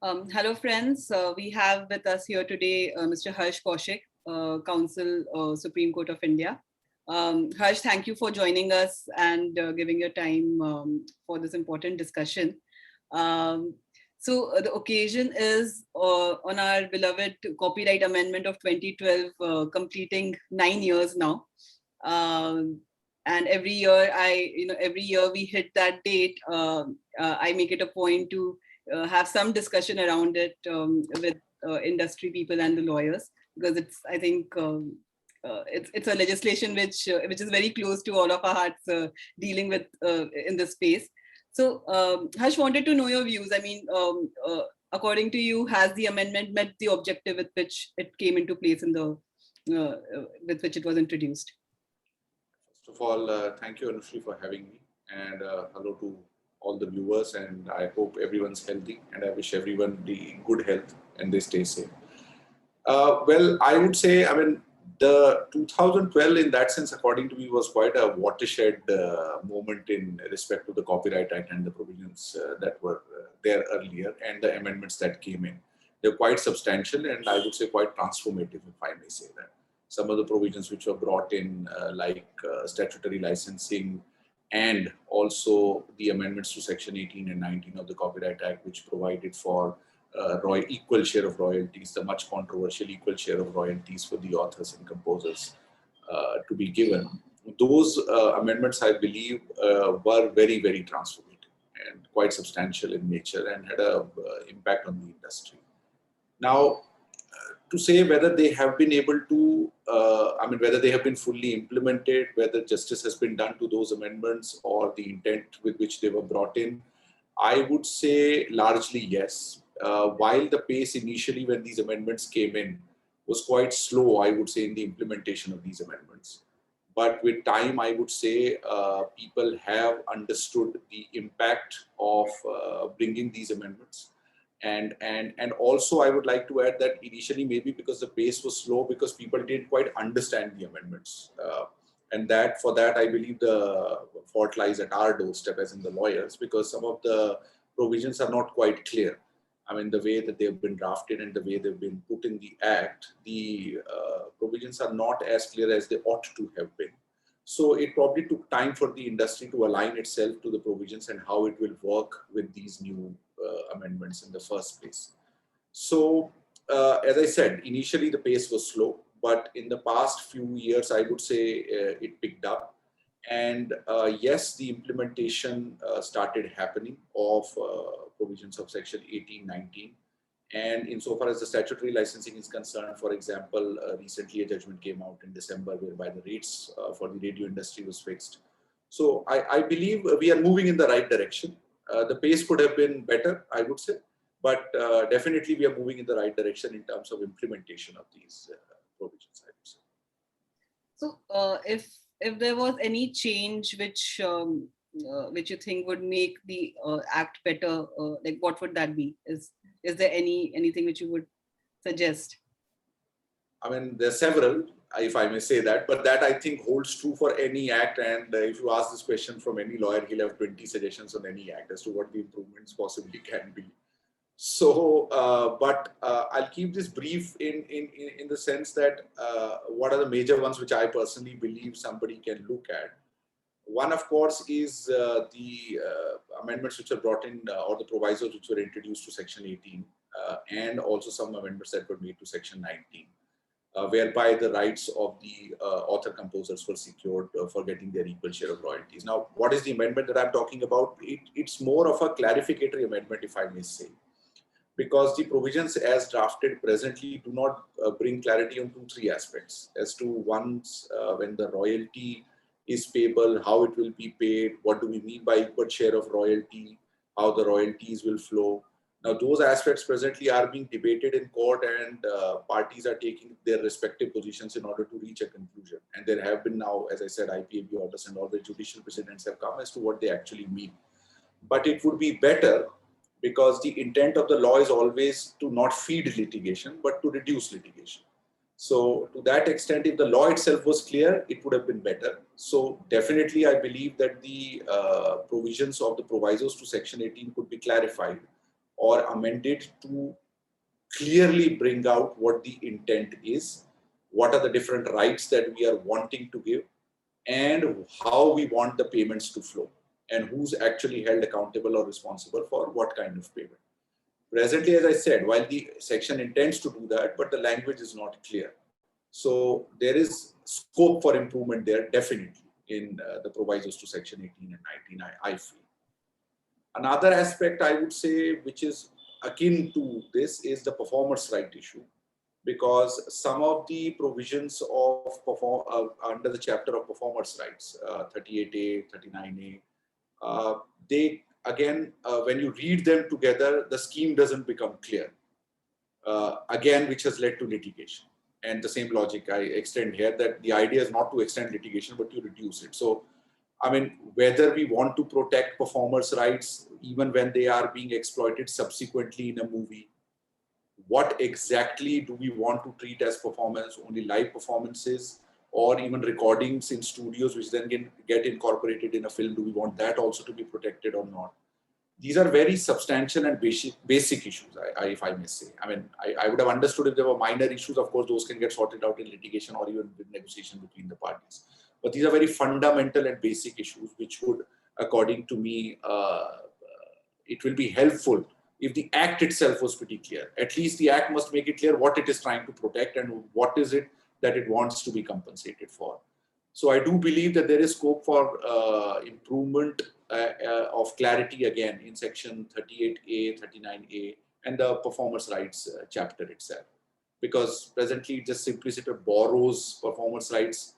Hello, friends. We have with us here today Mr. Kaushik, Counsel, Supreme Court of India. Harsh, thank you for joining us and giving your time for this important discussion. Um, the occasion is on our beloved copyright amendment of 2012, completing 9 years now. And every year, every year we hit that date. I make it a point to have some discussion around it with industry people and the lawyers, because I think it's a legislation which is very close to all of our hearts, dealing with in this space. So Harsh, wanted to know your views. I mean, according to you, has the amendment met the objective with which it came into place in the with which it was introduced? First of all, thank you, Anushree, for having me, and hello to all the viewers. And I hope everyone's healthy, and I wish everyone the good health and they stay safe. Well, I would say, I mean, the 2012, in that sense, according to me, was quite a watershed moment in respect to the Copyright Act and the provisions that were there earlier and the amendments that came in. They're quite substantial and I would say quite transformative, if I may say that. Some of the provisions which were brought in, like statutory licensing, and also the amendments to Section 18 and 19 of the Copyright Act, which provided for equal share of royalties, the much controversial equal share of royalties for the authors and composers to be given. Those amendments, I believe, were very, very transformative and quite substantial in nature and had an impact on the industry. Now, to say whether they have been able to, whether they have been fully implemented, whether justice has been done to those amendments or the intent with which they were brought in, I would say largely yes. While the pace initially when these amendments came in was quite slow, I would say, in the implementation of these amendments. But with time, I would say people have understood the impact of bringing these amendments. And also, I would like to add that initially, maybe because the pace was slow, because people didn't quite understand the amendments. And that for that, I believe the fault lies at our doorstep, as in the lawyers, because some of the provisions are not quite clear. I mean, the way that they've been drafted and the way they've been put in the Act, the provisions are not as clear as they ought to have been. So it probably took time for the industry to align itself to the provisions and how it will work with these new amendments in the first place. So, as I said, initially the pace was slow, but in the past few years, I would say it picked up. And yes, the implementation started happening of provisions of Section 18, 19. And insofar as the statutory licensing is concerned, for example, recently a judgment came out in December whereby the rates for the radio industry was fixed. So I believe we are moving in the right direction. The pace could have been better, I would say, but definitely we are moving in the right direction in terms of implementation of these provisions, I would say. So, if there was any change which you think would make the act better, like what would that be? Is there anything which you would suggest? I mean, there are several, if I may say that, but that I think holds true for any act. And if you ask this question from any lawyer, he'll have 20 suggestions on any act as to what the improvements possibly can be. So, but I'll keep this brief in the sense that what are the major ones which I personally believe somebody can look at. One, of course, is the amendments which are brought in or the provisos which were introduced to Section 18 and also some amendments that were made to Section 19. Whereby the rights of the author-composers were secured for getting their equal share of royalties. Now, what is the amendment that I'm talking about? It's more of a clarificatory amendment, if I may say, because the provisions as drafted presently do not bring clarity on three aspects as to once when the royalty is payable, how it will be paid, what do we mean by equal share of royalty, how the royalties will flow. Now, those aspects presently are being debated in court and parties are taking their respective positions in order to reach a conclusion. And there have been now, as I said, IPAB orders and all the judicial precedents have come as to what they actually mean. But it would be better because the intent of the law is always to not feed litigation, but to reduce litigation. So to that extent, if the law itself was clear, it would have been better. So definitely, I believe that the provisions of the provisos to Section 18 could be clarified, or amended to clearly bring out what the intent is, what are the different rights that we are wanting to give, and how we want the payments to flow, and who's actually held accountable or responsible for what kind of payment. Presently, as I said, while the section intends to do that, but the language is not clear. So there is scope for improvement there, definitely, in the provisos to section 18 and 19, I feel. Another aspect I would say, which is akin to this, is the performer's right issue, because some of the provisions of under the chapter of performers' rights, 38A, 39A, they again, when you read them together, the scheme doesn't become clear. Again, which has led to litigation. And the same logic I extend here, that the idea is not to extend litigation, but to reduce it. So, I mean, whether we want to protect performers' rights, even when they are being exploited subsequently in a movie, what exactly do we want to treat as performance, only live performances, or even recordings in studios, which then get incorporated in a film? Do we want that also to be protected or not? These are very substantial and basic issues, if I may say. I mean, I would have understood if there were minor issues. Of course, those can get sorted out in litigation or even with negotiation between the parties. But these are very fundamental and basic issues, which would, according to me, it will be helpful if the act itself was pretty clear. At least the act must make it clear what it is trying to protect and what is it that it wants to be compensated for. So I do believe that there is scope for improvement of clarity again in section 38A, 39A, and the performers' rights chapter itself. Because presently it just simply borrows performers' rights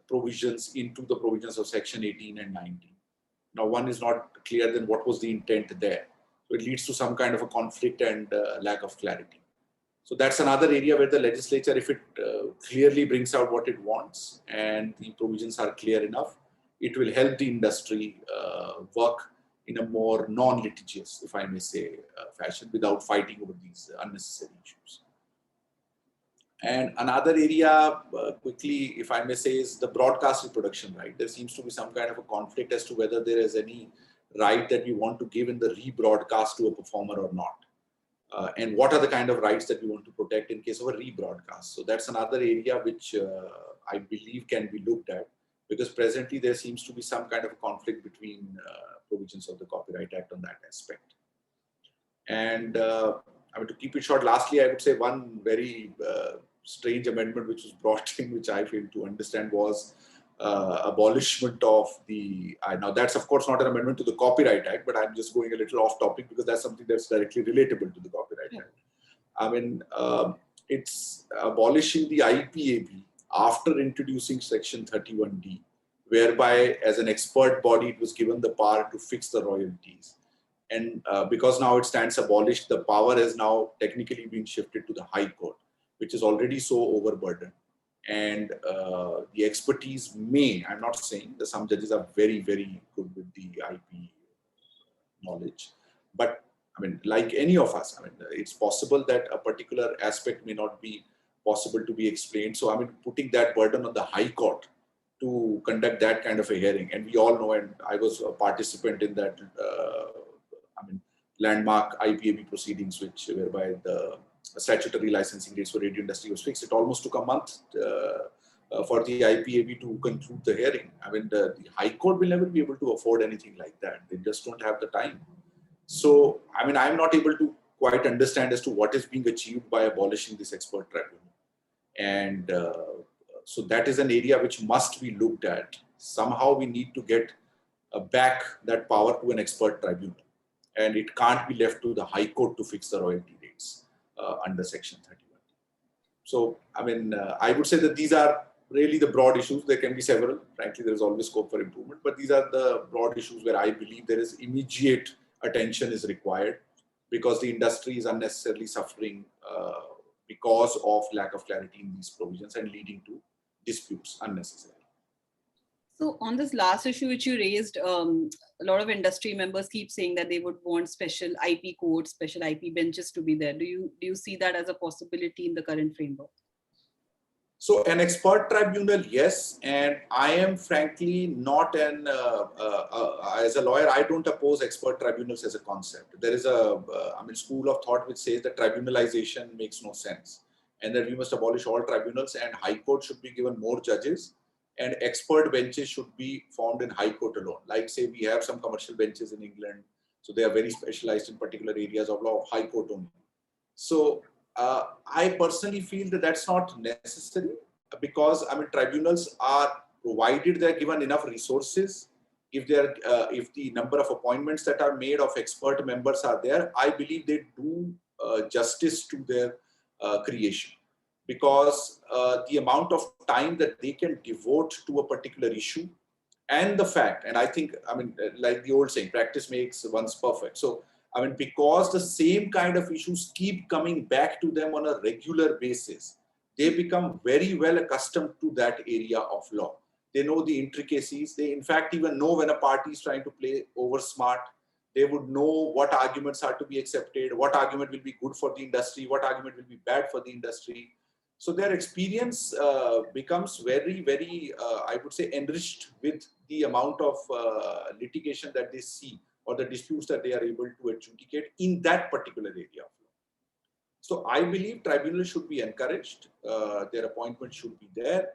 provisions into the provisions of section 18 and 19. Now, one is not clear then what was the intent there. So it leads to some kind of a conflict and lack of clarity. So that's another area where the legislature, if it clearly brings out what it wants and the provisions are clear enough, it will help the industry work in a more non-litigious, if I may say, fashion, without fighting over these unnecessary issues. And another area, quickly, if I may say, is the broadcast reproduction right. There seems to be some kind of a conflict as to whether there is any right that we want to give in the rebroadcast to a performer or not. And what are the kind of rights that we want to protect in case of a rebroadcast. So that's another area which I believe can be looked at, because presently there seems to be some kind of a conflict between provisions of the Copyright Act on that aspect. And I mean, to keep it short, lastly, I would say one very strange amendment which was brought in, which I failed to understand, was abolishment of the, now that's of course not an amendment to the Copyright Act, but I'm just going a little off topic because that's something that's directly relatable to the Copyright Act. I mean, it's abolishing the IPAB after introducing section 31D, whereby as an expert body, it was given the power to fix the royalties. And because now it stands abolished, the power has now technically been shifted to the High Court, which is already so overburdened. And the expertise may, I'm not saying that some judges are very, very good with the IP knowledge, but I mean, like any of us, I mean, it's possible that a particular aspect may not be possible to be explained. So, I mean, putting that burden on the High Court to conduct that kind of a hearing, and we all know, and I was a participant in that, I mean, landmark IPAB proceedings, whereby the statutory licensing rates for radio industry was fixed. It almost took a month for the IPAB to conclude the hearing. I mean, the High Court will never be able to afford anything like that. They just don't have the time. So, I mean, I'm not able to quite understand as to what is being achieved by abolishing this expert tribunal. And so that is an area which must be looked at. Somehow we need to get back that power to an expert tribunal. And it can't be left to the High Court to fix the royalty rates under Section 31. So, I mean, I would say that these are really the broad issues. There can be several. Frankly, there is always scope for improvement. But these are the broad issues where I believe there is immediate attention is required, because the industry is unnecessarily suffering because of lack of clarity in these provisions and leading to disputes unnecessarily. So on this last issue which you raised, a lot of industry members keep saying that they would want special IP courts, special IP benches to be there. Do you see that as a possibility in the current framework? So an expert tribunal, yes, and I am frankly not as a lawyer, I don't oppose expert tribunals as a concept. There is a, school of thought which says that tribunalization makes no sense and that we must abolish all tribunals and High Court should be given more judges and expert benches should be formed in High Court alone. Like say we have some commercial benches in England, so they are very specialized in particular areas of law of High Court only. So I personally feel that that's not necessary because tribunals are provided they're given enough resources. If the number of appointments that are made of expert members are there, I believe they do justice to their creation because the amount of time that they can devote to a particular issue and the fact, and I think, like the old saying, practice makes one's perfect. So, because the same kind of issues keep coming back to them on a regular basis, they become very well accustomed to that area of law. They know the intricacies. They, in fact, even know when a party is trying to play over smart. They would know what arguments are to be accepted, what argument will be good for the industry, what argument will be bad for the industry. So their experience becomes very, very, I would say, enriched with the amount of litigation that they see or the disputes that they are able to adjudicate in that particular area of law. So I believe tribunals should be encouraged. Their appointment should be there.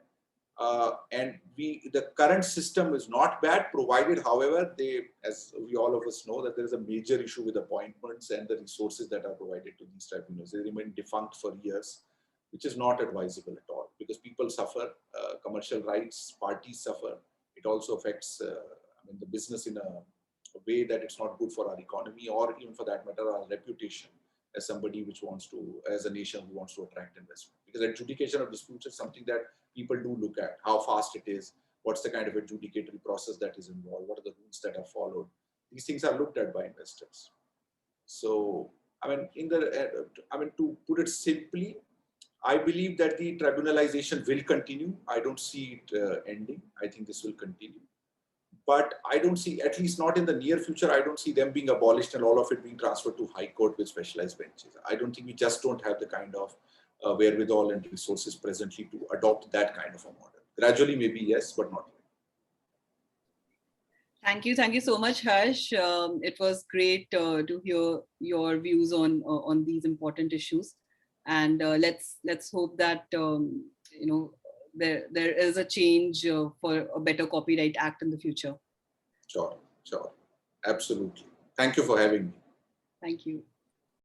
And the current system is not bad, provided, however, as we all of us know, that there is a major issue with appointments and the resources that are provided to these tribunals. They remain defunct for years, which is not advisable at all because people suffer, commercial rights, parties suffer. It also affects the business in a way that it's not good for our economy or even for that matter, our reputation as somebody which wants to, as a nation who wants to attract investment. Because adjudication of disputes is something that people do look at, how fast it is, what's the kind of adjudicatory process that is involved, what are the rules that are followed. These things are looked at by investors. So, to put it simply, I believe that the tribunalization will continue. I don't see it ending. I think this will continue. But I don't see, at least not in the near future, I don't see them being abolished and all of it being transferred to High Court with specialized benches. I don't think we just don't have the kind of wherewithal and resources presently to adopt that kind of a model. Gradually, maybe yes, but not yet. Thank you so much, Harsh. It was great to hear your views on these important issues, and let's hope that there is a change for a better Copyright Act in the future. Sure, absolutely. Thank you for having me. Thank you.